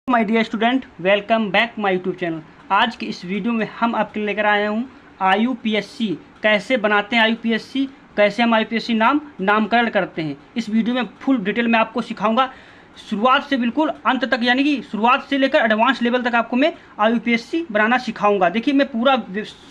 My dear student, welcome back my YouTube channel. आज की इस वीडियो में हम आपके लेकर आए हूँ IUPAC कैसे बनाते हैं। IUPAC कैसे हम IUPAC नामकरण करते हैं। इस वीडियो में फुल डिटेल में आपको सिखाऊंगा, शुरुआत से बिल्कुल अंत तक, यानी कि शुरुआत से लेकर एडवांस लेवल तक आपको मैं IUPAC बनाना सिखाऊंगा। देखिए, मैं पूरा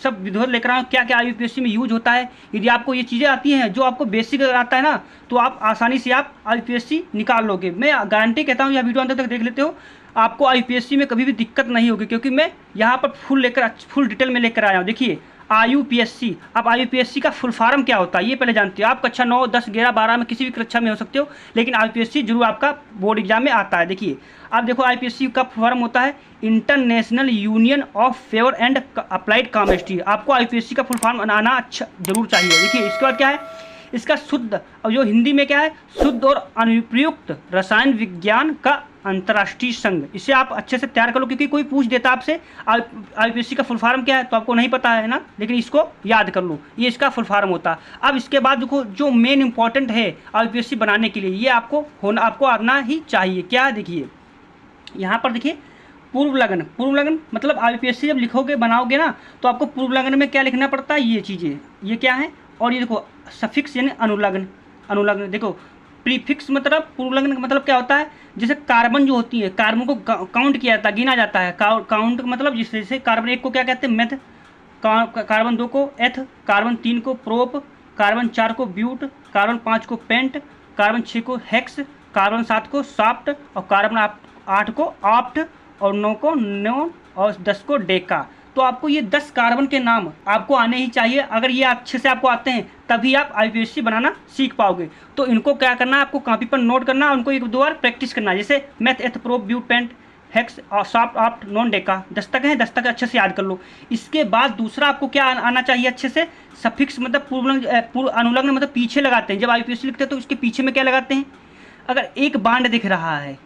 सब विधिवत लेकर आया हूँ, क्या क्या IUPAC में यूज होता है। यदि आपको ये चीज़ें आती हैं जो आपको बेसिक आता है ना, तो आप आसानी से आप IUPAC निकाल लोगे। मैं गारंटी कहता हूँ, यह वीडियो अंत तक देख लेते हो, आपको IUPAC में कभी भी दिक्कत नहीं होगी, क्योंकि मैं यहाँ पर फुल डिटेल में लेकर आया हूँ। देखिए, IUPAC, अब IUPAC का फुल फॉर्म क्या होता है ये पहले जानते हो। आप कक्षा 9, 10, 11, 12 में किसी भी कक्षा में हो सकते हो, लेकिन IUPAC जरूर आपका बोर्ड एग्जाम में आता है। देखिए, आप देखो, IUPAC का फॉर्म होता है international union of favour and applied chemistry. आपको IUPAC का फुल फॉर्म आना अच्छा जरूर चाहिए। देखिए, इसके बाद क्या है, इसका शुद्ध, और जो हिंदी में क्या है, शुद्ध और अनुप्रयुक्त रसायन विज्ञान का अंतर्राष्ट्रीय संघ। इसे आप अच्छे से तैयार कर लो, क्योंकि कोई पूछ देता आपसे IUPAC का फुल फॉर्म क्या है, तो आपको नहीं पता है ना, लेकिन इसको याद कर लो, ये इसका फुल फॉर्म होता है। अब इसके बाद देखो, जो मेन इंपॉर्टेंट है IUPAC बनाने के लिए, ये आपको आना ही चाहिए। क्या, देखिए यहाँ पर देखिए, पूर्व लगन मतलब IUPAC जब लिखोगे बनाओगे ना, तो आपको पूर्व लगन में क्या लिखना पड़ता है, ये चीज़ें, ये क्या है। और ये देखो, सफिक्स यानी अनुलग्न। देखो, प्रीफिक्स मतलब पूर्व लगन का मतलब क्या होता है, जैसे कार्बन जो होती है, कार्बन को काउंट किया जाता है, गिना जाता है। काउंट मतलब जैसे कार्बन 1 को क्या कहते हैं, मेथ, कार्बन 2 को एथ, कार्बन 3 को प्रोप, कार्बन 4 को ब्यूट, कार्बन 5 को पेंट, कार्बन 6 को हेक्स, कार्बन 7 को साफ्ट, और कार्बन 8 को ऑप्ट, और 9 को नोन, और 10 को डेका। तो आपको ये 10 कार्बन के नाम आपको आने ही चाहिए। अगर ये अच्छे से आपको आते हैं तभी आप IUPAC बनाना सीख पाओगे। तो इनको क्या करना है, आपको कॉपी पर नोट करना, उनको एक दो बार प्रैक्टिस करना है। जैसे meth, eth, prop, but, pent, hex, सॉफ्ट, ऑप्ट, नॉन, डेका, 10 तक है, 10 तक अच्छे से याद कर लो। इसके बाद दूसरा आपको क्या आना चाहिए अच्छे से, सफिक्स मतलब पूर्व अनुलग्न, मतलब पीछे लगाते हैं। जब IUPAC लिखते हैं तो उसके पीछे में क्या लगाते हैं, अगर एक बांड दिख रहा है,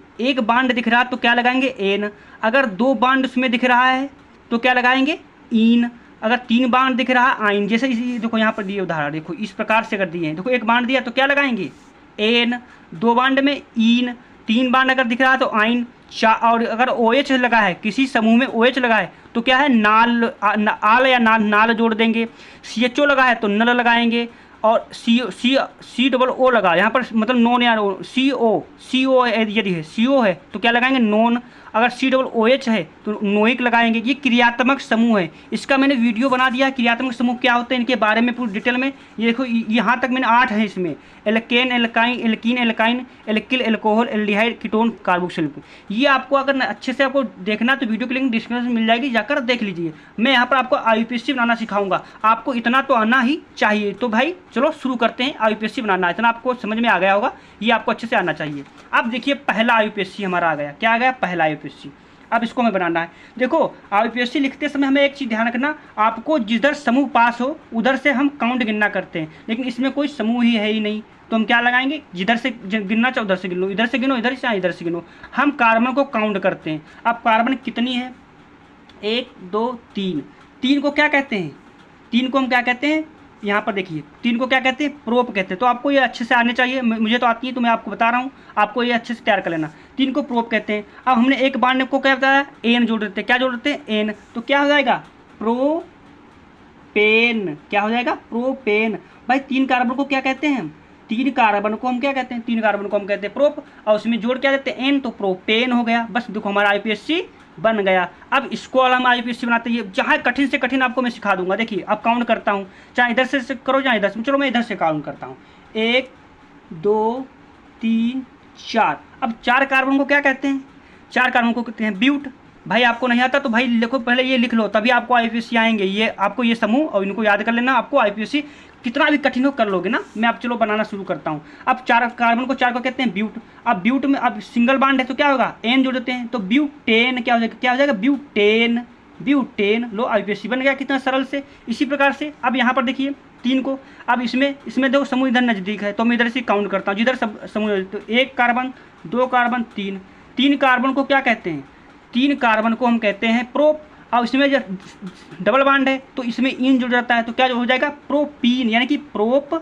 तो क्या लगाएंगे, एन। अगर 2 बांड उसमें दिख रहा है तो क्या लगाएंगे, इन। अगर 3 बांड दिख रहा है, आइन। जैसे देखो यहाँ पर दिए उदाहरण, देखो इस प्रकार से कर दिए हैं। देखो, एक बांड दिया तो क्या लगाएंगे, एन। 2 बांड में इन। 3 बांड अगर दिख रहा है तो आइन। और अगर OH लगा है, किसी समूह में OH लगा है तो क्या है, आल या नाल जोड़ देंगे। CHO लगा है तो नल लगाएंगे। और COO लगा यहाँ पर, मतलब नॉन या CO यदि है, CO है तो क्या लगाएंगे, नॉन। अगर COOH है तो नोइक लगाएंगे। ये क्रियात्मक समूह है, इसका मैंने वीडियो बना दिया है, क्रियात्मक समूह क्या होते हैं इनके बारे में पूरी डिटेल में। ये देखो, यहाँ तक मैंने 8 है इसमें, alkane, alkyne, alkene, alkyne, alkyl, alcohol, aldehyde, ketone, carboxyl. ये आपको अगर अच्छे से आपको देखना तो वीडियो की लिंक डिस्क्रिप्शन में मिल जाएगी, जाकर देख लीजिए। मैं यहाँ पर आपको IUPAC बनाना सिखाऊंगा, आपको इतना तो आना ही चाहिए। तो भाई चलो शुरू करते हैं। IUPAC बनाना इतना आपको समझ में आ गया होगा, ये आपको अच्छे से आना चाहिए। अब देखिए, पहला IUPAC हमारा आ गया। क्या आ गया, पहला IUPAC। अब इसको हमें बनाना है। देखो, IUPAC लिखते समय हमें एक चीज़ ध्यान रखना, आपको जिधर समूह पास हो उधर से हम काउंट गिनना करते हैं, लेकिन इसमें कोई समूह ही है ही नहीं, तो हम क्या लगाएंगे, जिधर से गिनना चाहे उधर से गिन लो, इधर से गिनो, इधर से, इधर से गिनो। हम कार्बन को काउंट करते हैं। अब कार्बन कितनी है, 1, 2, 3। 3 को क्या कहते हैं, 3 को हम क्या कहते हैं, यहाँ पर देखिए, 3 को क्या कहते हैं, प्रोप कहते हैं। तो आपको ये अच्छे से आने चाहिए, मुझे तो आती है तो मैं आपको बता रहा हूँ, आपको ये अच्छे से तैयार कर लेना। 3 को प्रोप कहते हैं। अब हमने एक बांड को क्या बताया, एन जोड़ देते हैं। क्या जोड़ देते हैं, एन। तो क्या हो जाएगा, प्रोपेन। क्या हो जाएगा, प्रोपेन। भाई 3 कार्बन को क्या कहते हैं, 3 कार्बन को हम क्या कहते हैं, 3 कार्बन को हम कहते हैं प्रोप, और उसमें जोड़ क्या देते हैं, एन, तो प्रोपेन हो गया। बस देखो, हमारा IUPAC बन गया। अब इसको हम IUPAC बनाते हैं, जहाँ कठिन से कठिन आपको मैं सिखा दूंगा। देखिए, अब काउंट करता हूँ, चाहे इधर से करो चाहे इधर से। चलो मैं इधर से काउंट करता हूँ, 1, 2, 3, 4। अब 4 कार्बन को क्या कहते हैं, 4 कार्बन को कहते हैं ब्यूट। भाई आपको नहीं आता तो भाई देखो, पहले ये लिख लो, तभी आपको IUPAC आएंगे। ये आपको ये समूह और इनको याद कर लेना, आपको IUPAC कितना भी कठिन हो कर लोगे ना। मैं अब चलो बनाना शुरू करता हूँ। अब 4 कार्बन को 4 को कहते हैं ब्यूट। अब ब्यूट में अब सिंगल बांड है तो क्या होगा, एन जोड़ देते हैं, तो ब्यूटेन क्या हो जाएगा, ब्यूटेन। लो, IUPAC बन गया, कितना सरल से। इसी प्रकार से अब यहाँ पर देखिए 3 को, अब इसमें देखो समूह इधर नज़दीक है तो मैं इधर से काउंट करता हूँ, जिधर समूह, तो 1 कार्बन, 2 कार्बन, 3 कार्बन को क्या कहते हैं, 3 कार्बन को हम कहते हैं प्रोप। और इसमें जब डबल बांड है तो इसमें इन जुड़ जाता है, तो क्या हो जाएगा, प्रोपीन, यानी कि प्रोप।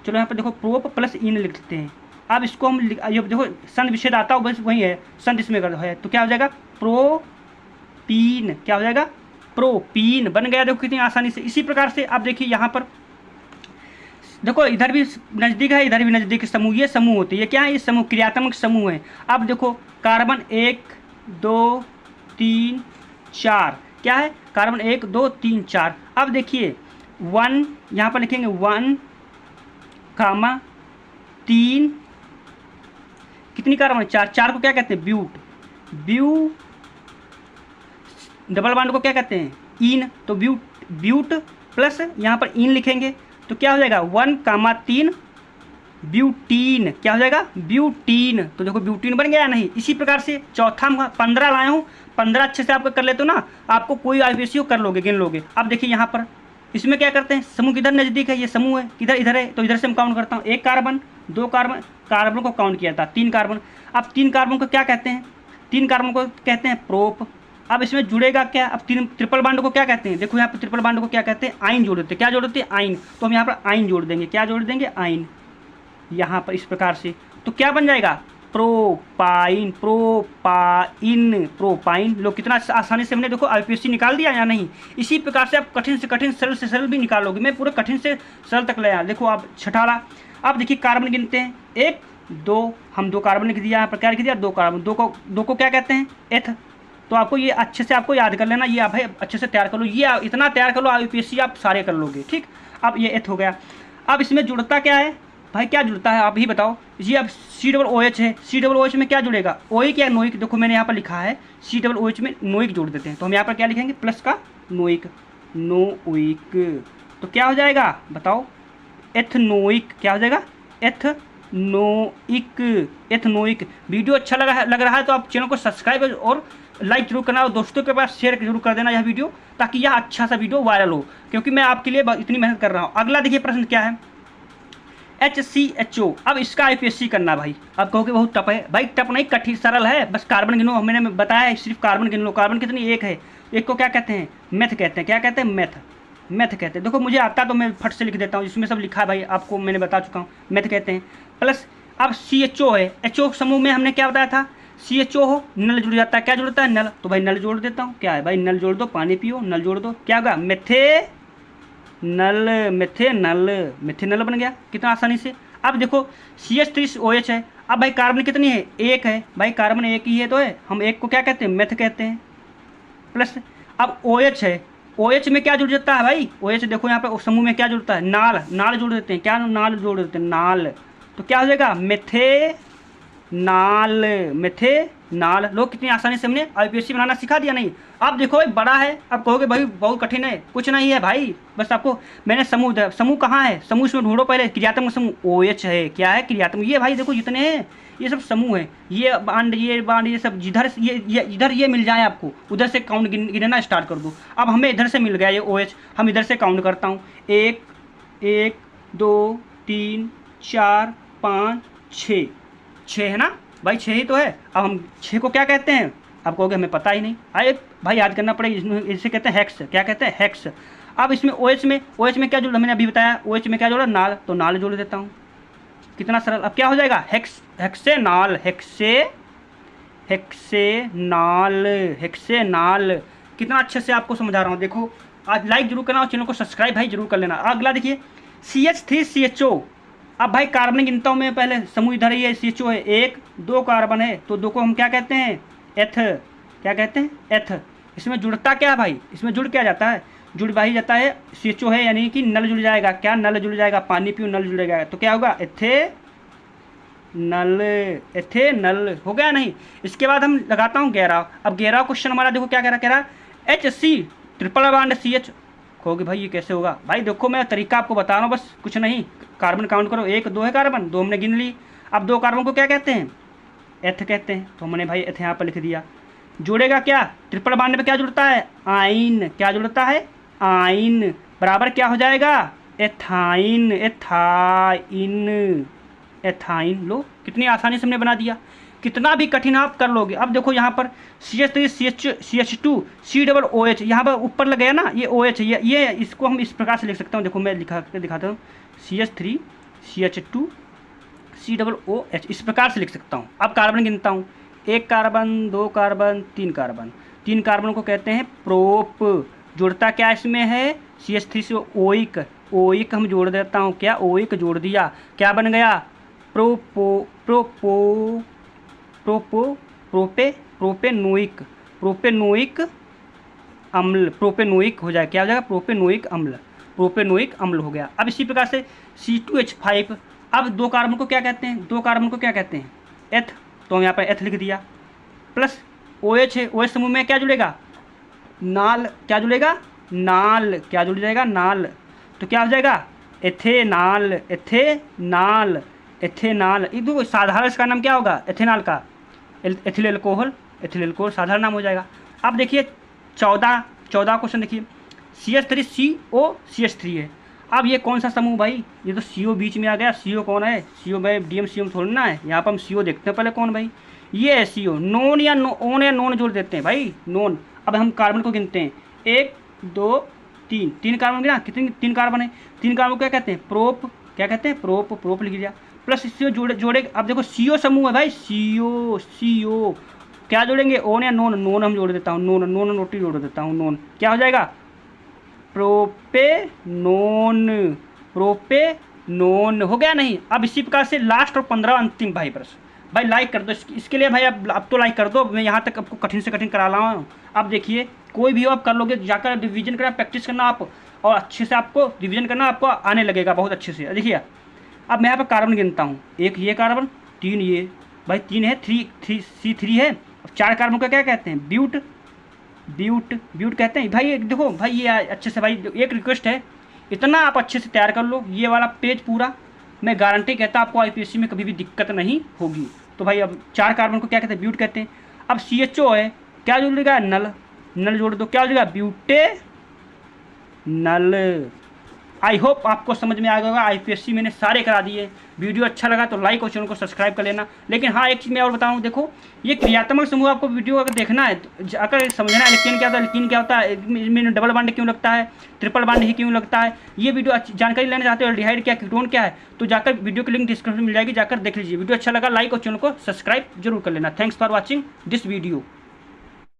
चलो यहाँ पर देखो, प्रोप प्लस इन लिखते हैं। अब इसको हम ये देखो सन विच्छेद आता है बस वही है, सन इसमें कर है, तो क्या हो जाएगा प्रोपीन, क्या हो जाएगा प्रोपीन बन गया। देखो कितनी आसानी से। इसी प्रकार से आप देखिए यहाँ पर देखो इधर भी नज़दीक है, इधर भी नज़दीक समूह, ये समूह होते हैं, ये क्या है, ये समूह क्रियात्मक समूह है। अब देखो कार्बन 1 2 3 4, क्या है कार्बन 1 2 3 4। अब देखिए 1 यहाँ पर लिखेंगे 1 कामा 3, कितनी कार्बन 4, 4 को क्या कहते हैं ब्यूट, डबल बॉन्ड को क्या कहते हैं इन, तो ब्यूट प्लस यहाँ पर इन लिखेंगे तो क्या हो जाएगा 1 कामा 3 ब्यूटीन, क्या हो जाएगा ब्यूटीन। तो देखो ब्यूटीन बन गया नहीं। इसी प्रकार से चौथा 15 लाया हूँ, 15 अच्छे से आपको कर लेते हो ना, आपको कोई आईपीएससी कर लोगे, गिन लोगे। अब देखिए यहाँ पर इसमें क्या करते हैं, समूह किधर नज़दीक है, ये समूह है किधर इधर है, तो इधर से हम काउंट करता हूँ 1 कार्बन 2 कार्बन, कार्बन को काउंट किया था 3 कार्बन। अब 3 कार्बन को क्या कहते हैं, 3 कार्बन को कहते हैं प्रोप। अब इसमें जुड़ेगा क्या, अब 3 ट्रिपल बॉन्ड को क्या कहते हैं, देखो यहाँ पर ट्रिपल बॉन्ड को क्या कहते हैं आइन जोड़ देते हैं, क्या जोड़ देते हैं आइन, तो हम यहाँ पर आइन जोड़ देंगे, क्या जोड़ देंगे आइन यहाँ पर इस प्रकार से। तो क्या बन जाएगा प्रोपाइन, प्रोपाइन। लोग कितना आसानी से हमने देखो आईपीएससी निकाल दिया या नहीं। इसी प्रकार से आप कठिन से कठिन सरल से सरल भी निकालोगे, मैं पूरे कठिन से सरल तक ले आया। देखो आप 6 अब देखिए कार्बन गिनते हैं 1 2, हम 2 कार्बन लिख दिया, यहाँ पर क्या लिख दिया 2 कार्बन, 2 को क्या कहते हैं एथ। तो आपको ये अच्छे से आपको याद कर लेना, ये आप अच्छे से तैयार कर लो, ये इतना तैयार कर लो आईपीएससी आप सारे कर लोगे, ठीक। अब ये एथ हो गया। अब इसमें जुड़ता क्या है भाई, क्या जुड़ता है आप ही बताओ। ये अब COOH है, COOH में क्या जुड़ेगा ओइक या नोइक, देखो मैंने यहाँ पर लिखा है COOH में नोइक जोड़ देते हैं, तो हम यहाँ पर क्या लिखेंगे प्लस का नोइक, तो क्या हो जाएगा बताओ एथनोइक, क्या हो जाएगा एथनोइक। वीडियो अच्छा लग रहा है तो आप चैनल को सब्सक्राइब और लाइक जरूर करना और दोस्तों के पास शेयर जरूर कर देना यह वीडियो, ताकि यह अच्छा सा वीडियो वायरल हो, क्योंकि मैं आपके लिए इतनी मेहनत कर रहा हूँ। अगला देखिए प्रश्न क्या है HCHO। अब इसका आईपीएससी करना भाई, अब कहोगे बहुत टफ है, भाई टफ नहीं कठिन सरल है, बस कार्बन गिनो, मैंने बताया है सिर्फ कार्बन गिन लो। कार्बन कितनी 1 है, 1 को क्या कहते हैं मेथ कहते हैं, क्या कहते हैं मेथ कहते हैं। देखो मुझे आता तो मैं फट से लिख देता हूँ, जिसमें सब लिखा है भाई आपको मैंने बता चुका हूँ, मेथ कहते हैं। प्लस अब CHO है, HO समूह में हमने क्या बताया था CHO हो नल जुड़ जाता है, क्या जुड़ता है नल, तो भाई नल जोड़ देता हूँ, क्या है भाई नल जोड़ दो, पानी पियो नल जोड़ दो, क्या होगा मेथेनल बन गया, कितना आसानी से। अब देखो CH3OH है, अब भाई कार्बन कितनी है 1 है, भाई कार्बन 1 ही है तो है, हम 1 को क्या कहते हैं मेथ कहते हैं। प्लस अब OH है, OH में क्या जुड़ जाता है भाई, OH देखो यहाँ पे समूह में क्या जुड़ता है नाल जोड़ देते हैं, क्या नाल जोड़ देते हैं नाल, तो क्या हो जाएगा मेथेनाल। लोग कितनी आसानी से हमने आईपीएससी बनाना सिखा दिया नहीं। अब देखो बड़ा है, अब कहोगे भाई बहुत कठिन है, कुछ नहीं है भाई, बस आपको मैंने समूह कहाँ है, समूह इसमें ढूंढो पहले, क्रियात्मक समूह OH है, क्या है क्रियात्मक, ये भाई देखो जितने हैं ये सब समूह है, ये बांड ये सब जिधर ये इधर ये मिल जाए आपको, उधर से काउंट गिनना स्टार्ट कर दो। अब हमें इधर से मिल गया ये OH, हम इधर से काउंट करता हूँ 1 2 3 4 5 6 है ना भाई, 6 ही तो है। अब हम 6 को क्या कहते हैं, आप कहोगे हमें पता ही नहीं, आए भाई याद करना पड़ेगा, इसे कहते हैं हेक्स, क्या कहते हैं हेक्स। अब इसमें OH में क्या जोड़ा, मैंने अभी बताया OH में क्या जोड़ा नाल, तो नाल जोड़ देता हूँ, कितना सरल। अब क्या हो जाएगा हेक्सेनाल। कितना अच्छे से आपको समझा रहा हूँ, देखो आज लाइक जरूर करना और चैनल को सब्सक्राइब भाई जरूर कर लेना। अगला देखिए CH3CHO। अब भाई कार्बन गिनता हूँ मैं, पहले समूह इधर ही है CHO है 1 2 कार्बन है, तो 2 को हम क्या कहते हैं एथ, क्या कहते हैं एथ। इसमें जुड़ता क्या है भाई, इसमें जुड़ क्या जाता है, जुड़ भाई जाता है CHO है, यानी कि नल जुड़ जाएगा, क्या नल जुड़ जाएगा, पानी पियो नल जुड़ जाएगा, तो क्या होगा एथेनल हो गया नहीं। इसके बाद हम लगाता हूँ 11। अब 11 क्वेश्चन हमारा देखो क्या कह रहा है HC ट्रिपल बॉन्ड CH। कहोगे भाई ये कैसे होगा, भाई देखो मैं तरीका आपको बता रहा हूँ, बस कुछ नहीं, कार्बन काउंट करो 1 2 है कार्बन, 2 हमने गिन ली। अब 2 कार्बन को क्या कहते हैं एथ कहते हैं, तो हमने भाई एथ यहाँ पर लिख दिया। जुड़ेगा क्या, ट्रिपल बॉन्ड में क्या जुड़ता है आइन, क्या जुड़ता है आइन, बराबर क्या हो जाएगा एथाइन। लो कितनी आसानी से हमने बना दिया, कितना भी कठिन आप कर लोगे। अब देखो यहाँ पर CH3 CH2 COOH, यहाँ पर ऊपर लग गया ना ये OH, ये इसको हम इस प्रकार से लिख सकता हूँ, देखो मैं लिखा के दिखाता हूँ CH3 CH2 COOH, इस प्रकार से लिख सकता हूँ। अब कार्बन गिनता हूँ, 1 कार्बन, 2 कार्बन, 3 कार्बन। 3 कार्बन को कहते हैं प्रोप। जुड़ता क्या इसमें है, CH3 से ओइक। ओइक हम जोड़ देता हूँ, क्या ओइक जोड़ दिया, क्या बन गया, प्रोपो प्रोपो प्रोपो प्रोपे प्रोपेनोइक प्रोपेनोइक अम्ल। प्रोपेनोइक हो जाएगा, क्या हो जाएगा, प्रोपेनोइक अम्ल। प्रोपेनोइक अम्ल हो गया। अब इसी प्रकार से C2H5। अब 2 कार्बन को क्या कहते हैं, 2 कार्बन को क्या कहते हैं, एथ। तो हम यहाँ पर एथ लिख दिया, प्लस OH है। OH समूह में क्या जुड़ेगा, नाल। क्या जुड़ेगा, नाल। क्या जुड़ जाएगा, नाल। तो क्या हो जाएगा, एथेनाल। Ethanol ethanol. ये देखो साधारण इसका नाम क्या होगा, एथेनॉल का, एथिल एल्कोहल। एथिल एल्कोहल साधारण नाम हो जाएगा। अब देखिए 14 क्वेश्चन देखिए, CH3 है। अब ये कौन सा समूह भाई, ये तो CO बीच में आ गया। CO कौन है, CO भाई DMCO थोड़ी ना है। यहाँ पर हम CO देखते हैं पहले कौन भाई, ये है CO। नॉन या ओन या नॉन जोड़ देते हैं भाई, नॉन। अब हम कार्बन को गिनते हैं, 1 2 3। 3 कार्बन गिना, कितने 3 कार्बन है। 3 कार्बन को क्या कहते हैं, प्रोप। क्या कहते हैं, प्रोप। प्रोप लिख दिया, प्लस इससे जोड़े। अब देखो CO समूह है भाई, CO। क्या जोड़ेंगे, ओन या नॉन। नॉन हम जोड़ देता हूँ, नॉन नोटी जोड़ देता हूँ, नॉन। क्या हो जाएगा, प्रोपेनोन। प्रोपेनोन हो गया नहीं। अब इसी प्रकार से लास्ट और 15 अंतिम भाई प्रश्न। भाई लाइक कर दो इसके लिए भाई, अब तो लाइक कर दो। मैं यहाँ तक आपको कठिन से कठिन करा रहा हूँ। अब देखिए कोई भी हो आप कर लोगे, जाकर रिवीजन करना, प्रैक्टिस करना आप, और अच्छे से आपको रिवीजन करना, आपको आने लगेगा बहुत अच्छे से। देखिए अब मैं यहाँ पर कार्बन गिनता हूँ, 1 ये कार्बन, 3 ये भाई, 3 है, 3 है। 4 कार्बन को क्या कहते हैं, ब्यूट कहते हैं भाई। देखो भाई ये अच्छे से भाई, एक रिक्वेस्ट है, इतना आप अच्छे से तैयार कर लो ये वाला पेज पूरा, मैं गारंटी कहता आपको IPSC में कभी भी दिक्कत नहीं होगी। तो भाई अब 4 कार्बन को क्या कहते हैं, ब्यूट कहते हैं। अब CHO है, क्या जोड़ेगा, नल जोड़ दो, क्या हो जाएगा, ब्यूटे नल। आई होप आपको समझ में आ गया होगा। IPSC मैंने सारे करा दिए। वीडियो अच्छा लगा तो लाइक और चैनल को सब्सक्राइब कर लेना। लेकिन हाँ, एक चीज़ मैं और बताऊँ, देखो ये क्रियात्मक समूह आपको वीडियो अगर देखना है, अगर समझना है एल्कीन क्या होता है, इसमें डबल बॉन्ड क्यों लगता है, ट्रिपल बॉन्ड ही क्यों लगता है, ये वीडियो जानकारी लेना चाहते हो, एल्डिहाइड क्या, कीटोन क्या है, तो जाकर वीडियो की लिंक डिस्क्रिप्शन में मिल जाएगी, जाकर देख लीजिए। वीडियो अच्छा लगा लाइक और चैनल को सब्सक्राइब जरूर कर लेना। Thanks for watching this video.